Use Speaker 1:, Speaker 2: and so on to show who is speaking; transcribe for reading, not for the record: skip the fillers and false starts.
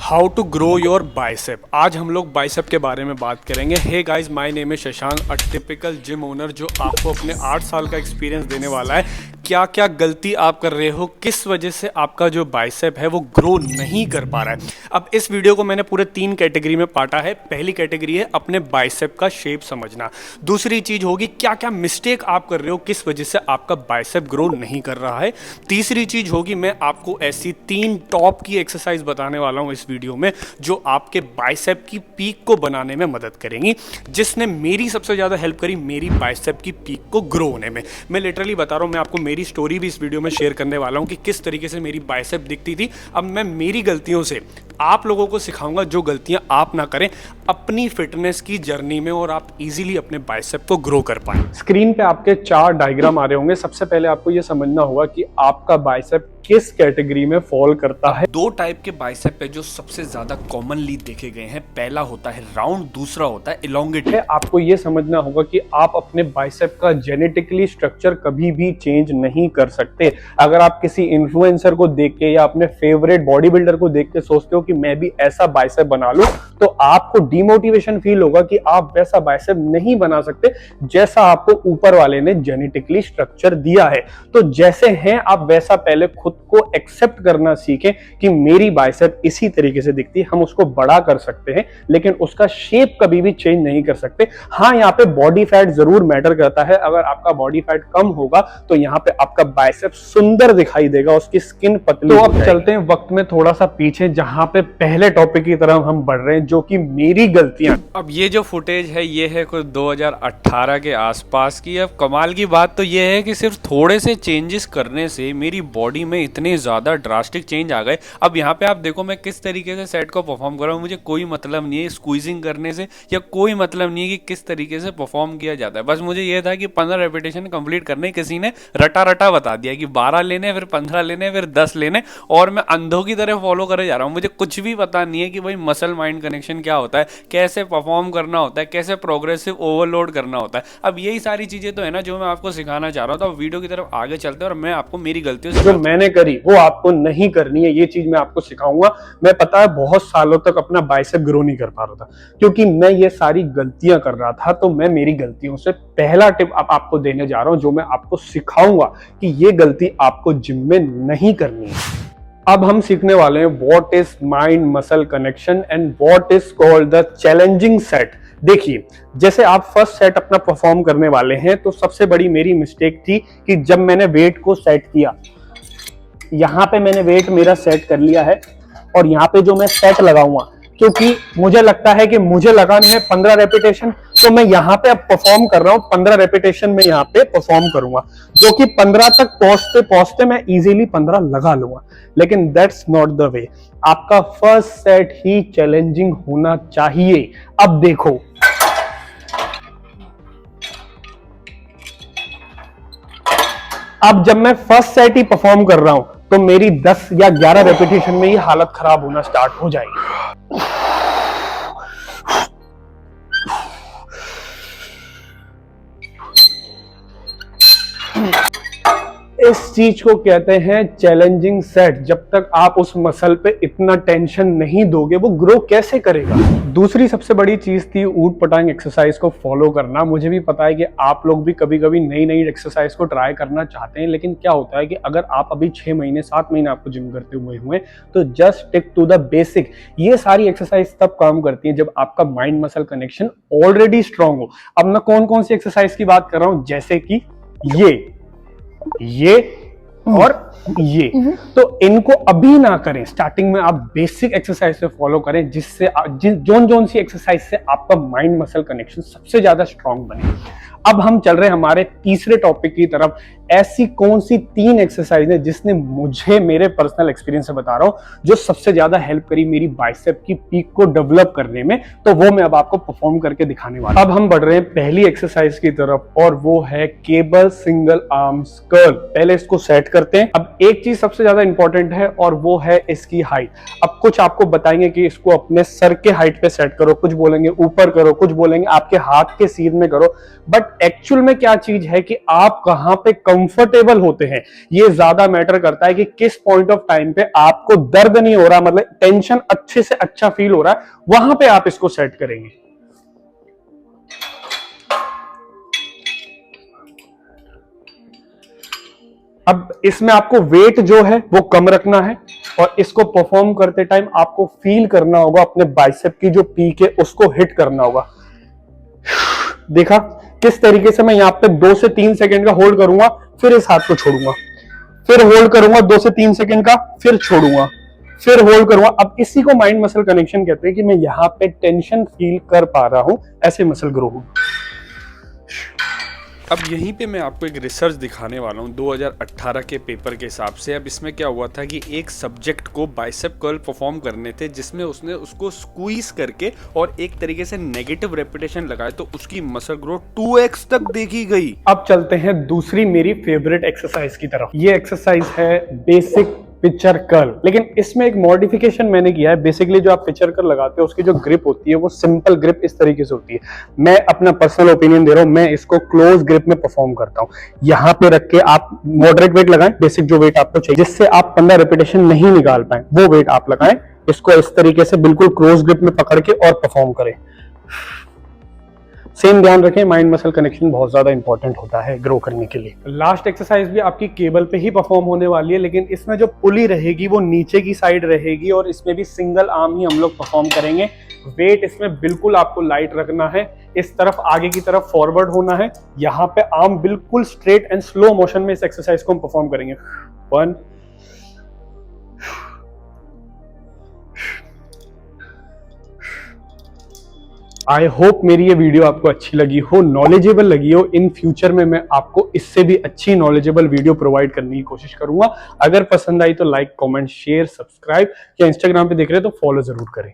Speaker 1: How to grow your bicep. आज हम लोग बाइसेप के बारे में बात करेंगे। हे गाइस, माय नेम है Shashank, a typical gym owner जो आपको अपने 8 साल का एक्सपीरियंस देने वाला है। क्या क्या गलती आप कर रहे हो, किस वजह से आपका जो बाइसेप है वो ग्रो नहीं कर पा रहा है। अब इस वीडियो को मैंने पूरे 3 कैटेगरी में बांटा है। पहली कैटेगरी है अपने बाइसेप का शेप समझना। दूसरी चीज होगी क्या क्या मिस्टेक आप कर रहे हो, किस वजह से आपका बाइसेप ग्रो नहीं कर रहा है। तीसरी चीज होगी मैं आपको ऐसी 3 टॉप की एक्सरसाइज बताने वाला हूं इस वीडियो में जो आपके बाइसेप की पीक को बनाने में मदद करेंगी, जिसने मेरी सबसे ज्यादा हेल्प करी मेरी बाइसेप की पीक को ग्रो होने में। मैं लिटरली बता रहा हूं, मैं आपको मेरी स्टोरी भी इस वीडियो में शेयर करने वाला हूं कि किस तरीके से मेरी बाइसेप दिखती थी। अब मैं मेरी गलतियों से आप लोगों को सिखाऊंगा जो गलतियां आप ना करें अपनी फिटनेस की जर्नी में और आप इजीली अपने बाइसेप को ग्रो कर पाएं। स्क्रीन पे आपके 4 डायग्राम आ रहे होंगे। सबसे पहले आपको यह समझना होगा कि आपका बाइसेप किस कैटेगरी में फॉल करता है। 2 टाइप के बाइसेप है जो सबसे ज्यादा कॉमनली देखे गए हैं। पहला होता है राउंड, दूसरा होता है इलोंगेटेड। आपको यह समझना होगा कि आप अपने बाइसेप का जेनेटिकली स्ट्रक्चर कभी भी चेंज नहीं कर सकते। अगर आप किसी इन्फ्लुएंसर को देख के या अपने फेवरेट बॉडी बिल्डर को देख के सोचते हो कि मैं भी ऐसा बाइसेप बना लूं, तो आपको डिमोटिवेशन फील होगा कि आप वैसा बाइसेप नहीं बना सकते जैसा आपको ऊपर वाले ने जेनेटिकली स्ट्रक्चर दिया है। तो जैसे हैं आप वैसा पहले खुद को एक्सेप्ट करना सीखें कि मेरी बाइसेप इसी तरीके से दिखती है। हम उसको बड़ा कर सकते हैं लेकिन उसका शेप कभी भी चेंज नहीं कर सकते। हाँ, यहाँ पे बॉडी फैट जरूर मैटर करता है। अगर आपका बॉडी फैट कम होगा तो यहाँ पे आपका बाइसेप सुंदर दिखाई देगा, उसकी स्किन पतली। तो अब चलते हैं वक्त में थोड़ा सा पीछे, जहां पे पहले टॉपिक की तरफ हम बढ़ रहे हैं जो कि मेरी गलतियां।
Speaker 2: अब ये जो फुटेज है ये है कुछ 2018 के आसपास की। अब कमाल की बात तो ये है कि सिर्फ थोड़े से चेंजेस करने से मेरी बॉडी में इतने ज़्यादा ड्रास्टिक चेंज आ गए। अब यहाँ पे आप देखो मैं किस तरीके से सेट को परफॉर्म कर रहा हूँ। मुझे कोई मतलब नहीं है स्क्वीजिंग करने से, या कोई मतलब नहीं है कि किस तरीके से परफॉर्म किया जाता है। बस मुझे ये था कि 15 रेपिटेशन कंप्लीट करने, किसी ने रटा रटा बता दिया कि 12 लेने, फिर 15 लेने, फिर 10 लेने, और मैं अंधों की तरह फॉलो करे जा रहा हूँ। मुझे कुछ भी पता नहीं है कि भाई मसल माइंड कनेक्शन क्या होता है, कैसे परफॉर्म करना होता है, कैसे प्रोग्रेसिव ओवरलोड करना होता है। अब यही सारी चीजें तो है ना जो मैं आपको सिखाना चाह रहा हूँ। तो अब वीडियो की तरफ आगे चलते हैं और मैं आपको मेरी गलतियों से
Speaker 1: जो मैंने करी वो आपको नहीं करनी है। ये चीज मैं आपको सिखाऊंगा। मैं पता है बहुत सालों तक अपना बाइसेप ग्रो नहीं कर पा रहा था क्योंकि मैं ये सारी गलतियां कर रहा था। तो मैं मेरी गलतियों से पहला टिप आपको देने जा रहा हूं जो मैं आपको सिखाऊंगा कि ये गलती आपको जिम में नहीं करनी है। अब हम सीखने वाले हैं what is mind muscle connection and what is called the challenging set. देखिए, जैसे आप फर्स्ट सेट अपना परफॉर्म करने वाले हैं तो सबसे बड़ी मेरी मिस्टेक थी कि जब मैंने वेट को सेट किया, यहां पे मैंने वेट मेरा सेट कर लिया है और यहां पे जो मैं सेट लगाऊंगा, क्योंकि मुझे लगता है कि मुझे लगाने हैं 15 रेपिटेशन, तो मैं यहां पे अब परफॉर्म कर रहा हूं 15 रेपिटेशन में यहां पे परफॉर्म करूंगा, जो कि 15 तक पहुंचते पहुंचते मैं इजीली 15 लगा लूंगा। लेकिन दैट्स नॉट द वे। आपका फर्स्ट सेट ही चैलेंजिंग होना चाहिए। अब देखो, अब जब मैं फर्स्ट सेट ही परफॉर्म कर रहा हूं तो मेरी 10 या 11 रेपिटेशन में ही हालत खराब होना स्टार्ट हो जाएगी। इस चीज को कहते हैं चैलेंजिंग सेट। जब तक आप उस मसल पे इतना टेंशन नहीं दोगे वो ग्रो कैसे करेगा। दूसरी सबसे बड़ी चीज थी ऊट पटांग एक्सरसाइज को फॉलो करना। मुझे भी पता है कि आप लोग भी कभी कभी नई नई एक्सरसाइज को ट्राई करना चाहते हैं, लेकिन क्या होता है कि अगर आप अभी 6 महीने 7 महीने आपको जिम करते हुए तो just stick to the basic. ये सारी एक्सरसाइज तब काम करती है जब आपका mind muscle connection already strong हो। अब मैं कौन कौन सी एक्सरसाइज की बात कर रहा हूं, जैसे कि ये और ये, तो इनको अभी ना करें। स्टार्टिंग में आप बेसिक एक्सरसाइज से फॉलो करें जिससे जोन सी एक्सरसाइज से आपका माइंड मसल कनेक्शन सबसे ज्यादा स्ट्रांग बने। अब हम चल रहे हैं हमारे तीसरे टॉपिक की तरफ। ऐसी कौन सी 3 एक्सरसाइज है जिसने मुझे मेरे पर्सनल एक्सपीरियंस से बता रहा हूं जो सबसे ज्यादा हेल्प करी मेरी बाइसेप की पीक को डेवलप करने में, तो वो मैं अब आपको परफॉर्म करके दिखाने वाला हूं। अब हम बढ़ रहे हैं पहली एक्सरसाइज की तरफ और वो है केबल सिंगल आर्म्स कर्ल। पहले इसको सेट करते हैं। अब एक चीज सबसे ज्यादा इंपॉर्टेंट है और वो है इसकी हाइट। अब कुछ आपको बताएंगे कि इसको अपने सर के हाइट पे सेट करो, कुछ बोलेंगे ऊपर करो, कुछ बोलेंगे आपके हाथ के सीध में करो, बट एक्चुअल में क्या चीज है कि आप कहां पे कंफर्टेबल होते हैं, ये ज्यादा मैटर करता है कि किस पॉइंट ऑफ टाइम पे आपको दर्द नहीं हो रहा, मतलब टेंशन अच्छे से अच्छा फील हो रहा है, वहां पे आप इसको सेट करेंगे। अब इसमें आपको वेट जो है वो कम रखना है और इसको परफॉर्म करते टाइम आपको फील करना होगा, अपने बाइसेप की जो पीक है उसको हिट करना होगा। देखा किस तरीके से मैं यहां पे 2 से 3 सेकंड का होल्ड करूंगा, फिर इस हाथ को छोड़ूंगा, फिर होल्ड करूंगा 2 से 3 सेकंड का, फिर छोड़ूंगा, फिर होल्ड करूंगा। अब इसी को माइंड मसल कनेक्शन कहते हैं कि मैं यहां पे टेंशन फील कर पा रहा हूं, ऐसे मसल ग्रो होगा।
Speaker 2: अब यहीं पे मैं आपको एक रिसर्च दिखाने वाला हूँ 2018 के पेपर के हिसाब से। अब इसमें क्या हुआ था कि एक सब्जेक्ट को बाइसेप कर्ल परफॉर्म करने थे, जिसमें उसने उसको स्क्वीज करके और एक तरीके से नेगेटिव रेपिटेशन लगाए तो उसकी मसल ग्रोथ 2x तक देखी गई।
Speaker 1: अब चलते हैं दूसरी मेरी फेवरेट एक्सरसाइज की तरफ। ये एक्सरसाइज है बेसिक पिक्चर कर्ल, लेकिन इसमें एक मॉडिफिकेशन मैंने किया है। बेसिकली जो आप पिक्चर कर्ल लगाते हो उसकी जो ग्रिप होती है वो सिंपल ग्रिप इस तरीके से होती है। मैं अपना पर्सनल ओपिनियन दे रहा हूं, मैं इसको क्लोज ग्रिप में परफॉर्म करता हूं। यहां पे रख के आप मॉडरेट वेट लगाएं, बेसिक जो वेट आपको चाहिए, जिससे आप 15 रेपिटेशन नहीं निकाल पाए वो वेट आप लगाएं। इसको इस तरीके से बिल्कुल क्लोज ग्रिप में पकड़ के और परफॉर्म करें। सेम ध्यान रखें, माइंड मसल कनेक्शन बहुत ज्यादा इंपॉर्टेंट होता है ग्रो करने के लिए। लास्ट एक्सरसाइज भी आपकी केबल पे ही परफॉर्म होने वाली है, लेकिन इसमें जो पुली रहेगी वो नीचे की साइड रहेगी और इसमें भी सिंगल आर्म ही हम लोग परफॉर्म करेंगे। वेट इसमें बिल्कुल आपको लाइट रखना है, इस तरफ आगे की तरफ फॉरवर्ड होना है, यहाँ पे आर्म बिल्कुल स्ट्रेट एंड स्लो मोशन में इस एक्सरसाइज को हम परफॉर्म करेंगे। 1 आई होप मेरी ये वीडियो आपको अच्छी लगी हो, नॉलेजेबल लगी हो। इन फ्यूचर में मैं आपको इससे भी अच्छी नॉलेजेबल वीडियो प्रोवाइड करने की कोशिश करूंगा। अगर पसंद आई तो लाइक, कमेंट, शेयर, सब्सक्राइब, या इंस्टाग्राम पे देख रहे हैं तो फॉलो जरूर करें।